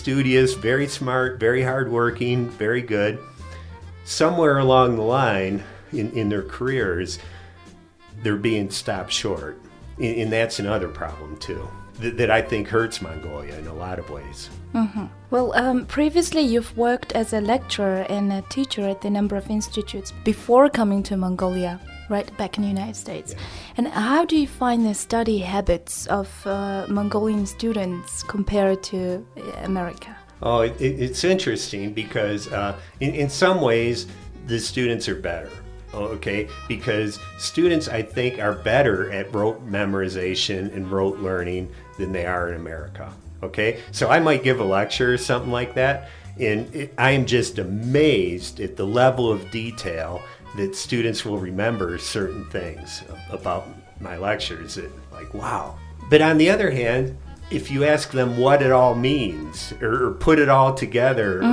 studious, very smart, very hardworking, very good. Somewhere along the line in their careers, they're being stopped short. And that's another problem, too, that I think hurts Mongolia in a lot of ways. Mm-hmm. Well, previously you've worked as a lecturer and a teacher at a number of institutes before coming to Mongolia, right, back in the United States. Yeah. And how do you find the study habits of Mongolian students compared to America? Oh, it's interesting because in some ways the students are better. Okay, because students, I think, are better at rote memorization and rote learning than they are in America. Okay, so I might give a lecture or something like that, and I am just amazed at the level of detail that students will remember certain things about my lectures. Like, wow. But on the other hand, if you ask them what it all means, or put it all together,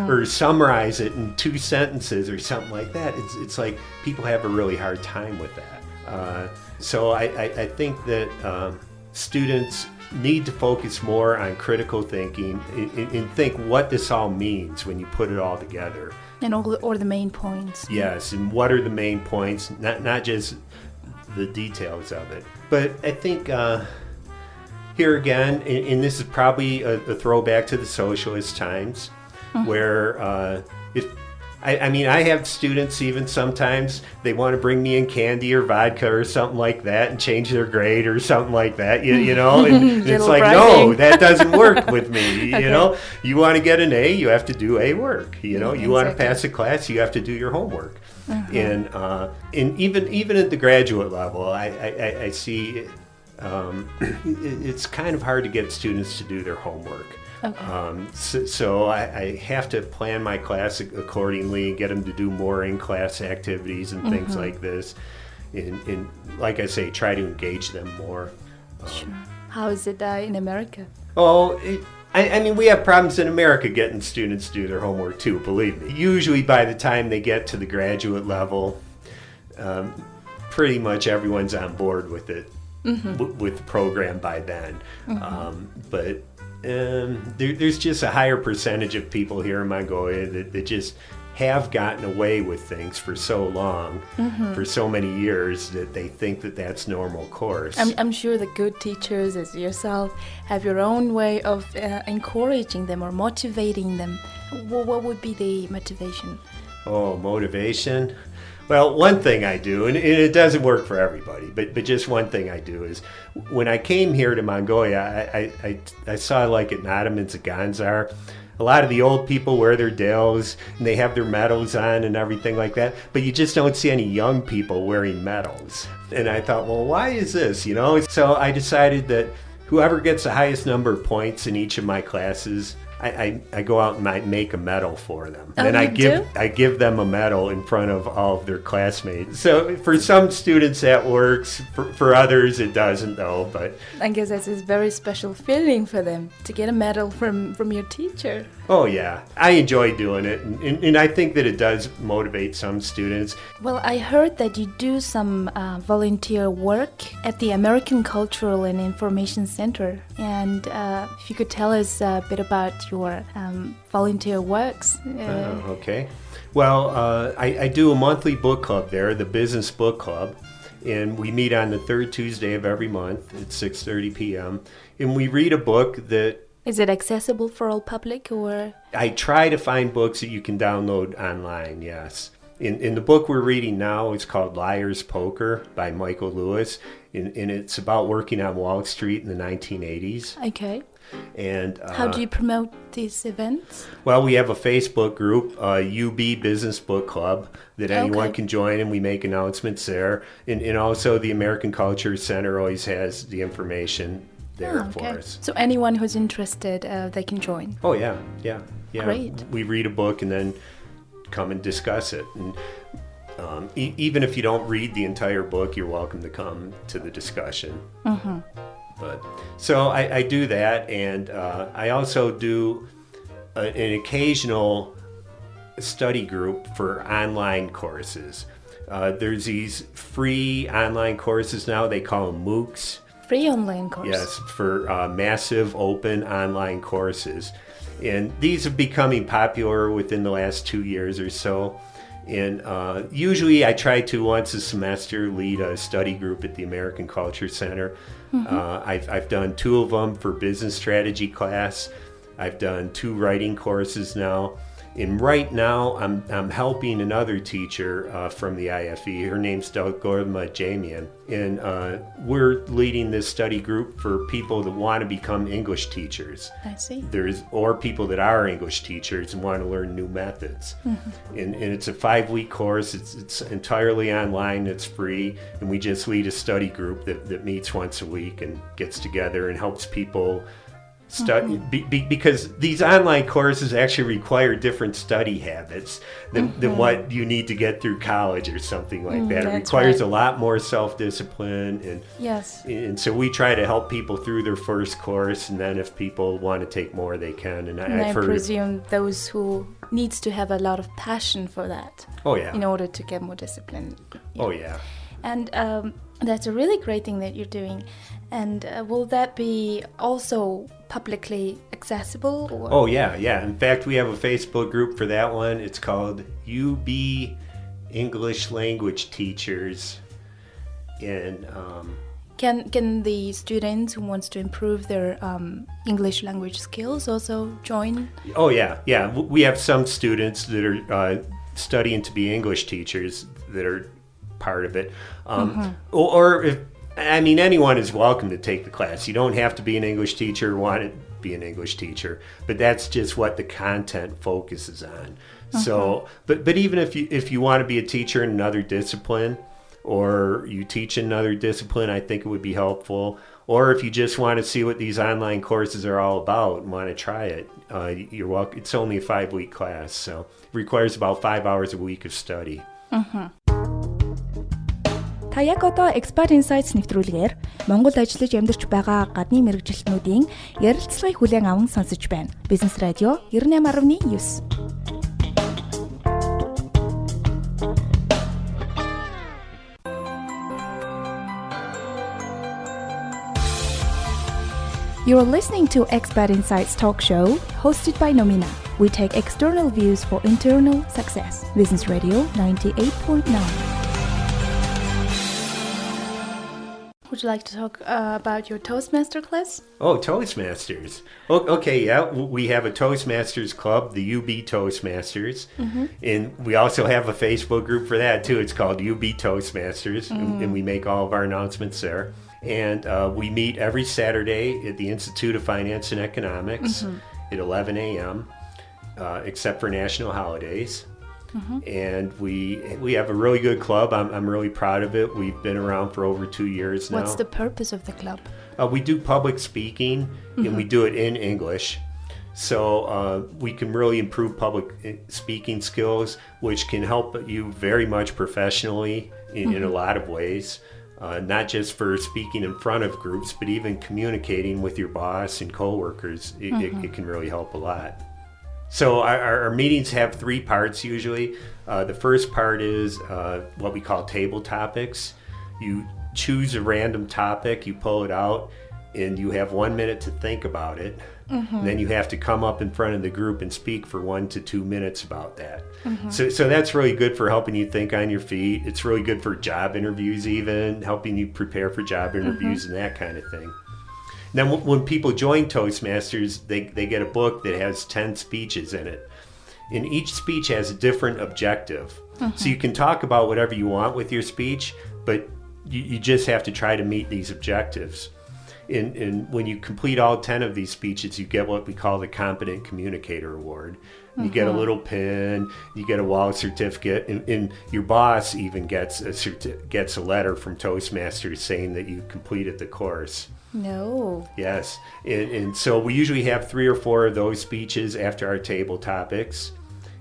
or summarize it in 2 sentences or something like that, it's like people have a really hard time with that. So I think that students need to focus more on critical thinking and think what this all means when you put it all together. And all the main points. Yes, and what are the main points, not just the details of it. But I think here again, and this is probably a throwback to the socialist times, where I have students even sometimes, they want to bring me in candy or vodka or something like that and change their grade or something like that, you know, and it's like, no, that doesn't work with me, Okay. you know. You want to get an A, you have to do A work, you know. You want to Exactly. pass a class, you have to do your homework. And even at the graduate level, I see it's kind of hard to get students to do their homework. Okay. So I have to plan my class accordingly and get them to do more in-class activities and things like this. And like I say, try to engage them more. Sure. How is it in America? Oh, I mean, we have problems in America getting students to do their homework too, believe me. Usually by the time they get to the graduate level, pretty much everyone's on board with it, with the program by then. But there's just a higher percentage of people here in Mongolia that just have gotten away with things for so long, for so many years, that they think that that's normal course. I'm sure the good teachers, as yourself, have your own way of encouraging them or motivating them. What would be the motivation? Oh, motivation? Well, one thing I do, and it doesn't work for everybody, but just one thing I do is, when I came here to Mongolia, I saw, like, at Naadam and Zaganzar, a lot of the old people wear their dills and they have their medals on and everything like that, but you just don't see any young people wearing medals. And I thought, well, why is this, you know? So I decided that whoever gets the highest number of points in each of my classes, I go out and I make a medal for them. Oh, and you I give them a medal in front of all of their classmates. So for some students that works, for others it doesn't though. But I guess that's a very special feeling for them to get a medal from your teacher. oh yeah, I enjoy doing it, and I think that it does motivate some students. Well, I heard that you do some volunteer work at the American Cultural and Information Center. And if you could tell us a bit about your volunteer works. Okay. Well, I do a monthly book club there, the Business Book Club, and we meet on the third Tuesday of every month at 6:30 p.m. And we read a book that... Is it accessible for all public, or? I try to find books that you can download online, yes. In the book we're reading now, it's called Liar's Poker by Michael Lewis, and it's about working on Wall Street in the 1980s. Okay. And how do you promote these events? Well, we have a Facebook group, UB Business Book Club, that anyone Okay. can join, and we make announcements there. And also the American Culture Center always has the information there for us. So anyone who's interested, they can join. Oh, yeah. Great. We read a book and then come and discuss it. And even if you don't read the entire book, you're welcome to come to the discussion. But so I do that, and I also do an occasional study group for online courses. There's these free online courses now. They call them MOOCs. Free online course. Yes, for massive open online courses. And these are becoming popular within the last 2 years or so. And usually I try to, once a semester, lead a study group at the American Culture Center. I've done 2 of them for business strategy class. I've done 2 writing courses now. And right now I'm helping another teacher from the IFE. Her name's Gorma Jamian. And we're leading this study group for people that want to become English teachers. I see. Or people that are English teachers and want to learn new methods. And it's a 5-week course. It's entirely online. It's free. And we just lead a study group that meets once a week and gets together and helps people study, because these online courses actually require different study habits than what you need to get through college or something like that. It requires a lot more self-discipline, and so we try to help people through their first course, and then if people want to take more, they can. And I presume those who needs to have a lot of passion for that. Oh yeah. In order to get more discipline. Yeah. Oh yeah. And that's a really great thing that you're doing. And will that be also publicly accessible? Or? Oh, yeah. In fact, we have a Facebook group for that one. It's called UB English Language Teachers. And can the students who wants to improve their English language skills also join? Oh, yeah. We have some students that are studying to be English teachers that are part of it. Or if anyone is welcome to take the class. You don't have to be an English teacher or want to be an English teacher, but that's just what the content focuses on. So, but even if you want to be a teacher in another discipline, or you teach in another discipline, I think it would be helpful. Or if you just want to see what these online courses are all about and want to try it, you're welcome. It's only a 5-week class, so it requires about 5 hours a week of study. Та яг одоо Expert Insights нэвтрүүлгээр Монгол ажиллаж амьдарч байгаа гадны мэргэжилтнүүдийн ярилцлагыг хүлээн аван сонсож байна. Business Radio 98.9. You're listening to Expert Insights talk show hosted by Nomina. We take external views for internal success. Business Radio 98.9. Would you like to talk about your Toastmaster class? Oh, Toastmasters. Okay, yeah. We have a Toastmasters club, the UB Toastmasters. And we also have a Facebook group for that, too. It's called UB Toastmasters, and we make all of our announcements there. And we meet every Saturday at the Institute of Finance and Economics at 11 a.m., except for national holidays. And we have a really good club. I'm really proud of it. We've been around for over 2 years now. What's the purpose of the club? We do public speaking, and we do it in English. So we can really improve public speaking skills, which can help you very much professionally in a lot of ways. Not just for speaking in front of groups, but even communicating with your boss and coworkers. It can really help a lot. So our meetings have 3 parts usually. The first part is what we call table topics. You choose a random topic, you pull it out, and you have 1 minute to think about it. Then you have to come up in front of the group and speak for 1 to 2 minutes about that. So that's really good for helping you think on your feet. It's really good for job interviews even, helping you prepare for job interviews and that kind of thing. Then when people join Toastmasters, they get a book that has 10 speeches in it. And each speech has a different objective. So you can talk about whatever you want with your speech, but you just have to try to meet these objectives. And when you complete all 10 of these speeches, you get what we call the Competent Communicator Award. You get a little pin, you get a wall certificate, and your boss even gets a letter from Toastmasters saying that you completed the course. No. Yes. And so we usually have 3 or 4 of those speeches after our table topics.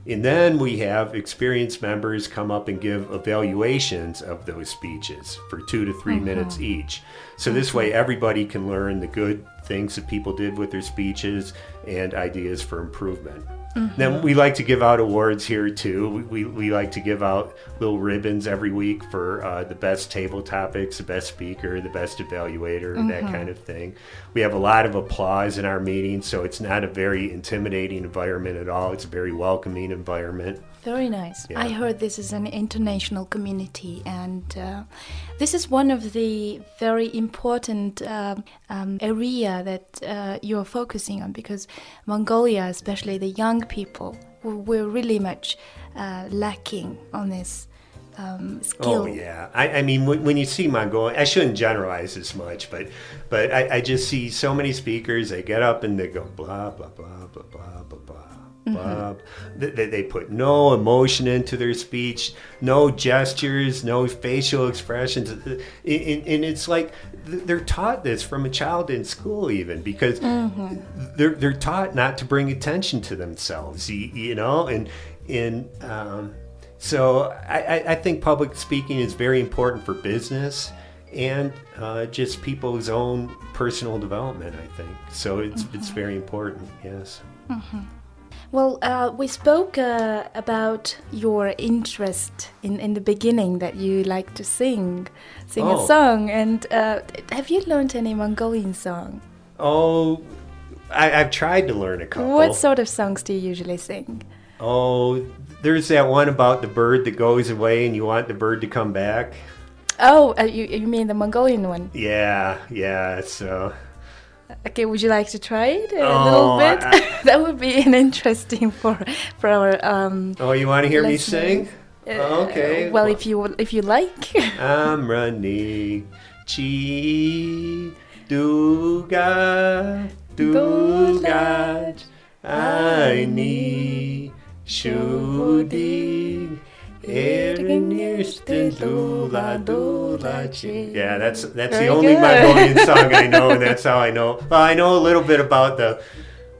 And then we have experienced members come up and give evaluations of those speeches for 2 to 3 minutes each. So this way everybody can learn the good things that people did with their speeches, and ideas for improvement. Then we like to give out awards here too. We like to give out little ribbons every week for the best table topics, the best speaker, the best evaluator, that kind of thing. We have a lot of applause in our meetings, so it's not a very intimidating environment at all. It's a very welcoming environment. Very nice. Yeah. I heard this is an international community, and this is one of the very important area that you're focusing on, because Mongolia, especially the young people, we're really much lacking on this skill. Oh yeah, I mean when you see Mongolia, I shouldn't generalize this much, but I just see so many speakers. They get up and they go blah blah blah blah blah blah blah. They put no emotion into their speech, no gestures, no facial expressions, and it's like they're taught this from a child in school, even because they're taught not to bring attention to themselves, you know, and so I think public speaking is very important for business and just people's own personal development, I think. So it's very important, yes. Well, we spoke about your interest in the beginning, that you like to sing a song. And have you learned any Mongolian song? Oh, I've tried to learn a couple. What sort of songs do you usually sing? Oh, there's that one about the bird that goes away and you want the bird to come back. Oh, you mean the Mongolian one? Yeah, so... Okay, would you like to try it a little bit? That would be an interesting for our Oh, you want to hear me listeners. sing? Okay. Well, if you like. I'm running, chi duga duga, I need shooting. Yeah, that's the only Mongolian song I know, and that's how I know. Well, I know a little bit about the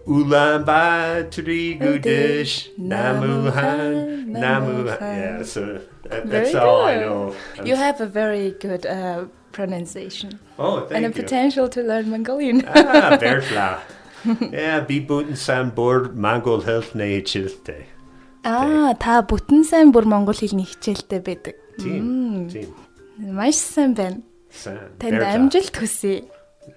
Ulaanbaatar Gudish Namuhan Namuhan. Yeah, so that's all I know. You have a very good pronunciation. Oh, thank you. And a potential to learn Mongolian. Very fla. Yeah, bi buten san bor Mongol health na chilte. Та бүтэн сайн бүр монгол хэлний хичээлтэй байдаг. Тийм. Маш сайн байна. Сайн. Танд амжилт хүсье.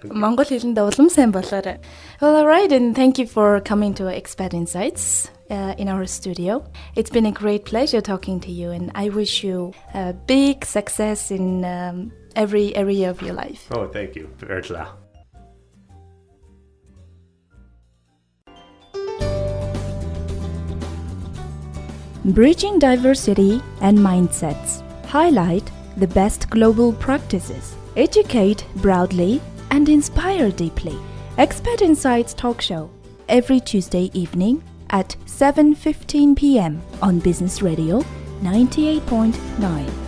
Монгол хэлэнд улам сайн болоорой. Well, all right, and thank you for coming to Expat Insights in our studio. It's been a great pleasure talking to you, and I wish you big success in every area of your life. Oh, thank you. Very fla. Bridging diversity and mindsets. Highlight the best global practices. Educate broadly and inspire deeply. Expat Insights Talk Show every Tuesday evening at 7:15 p.m. on Business Radio 98.9.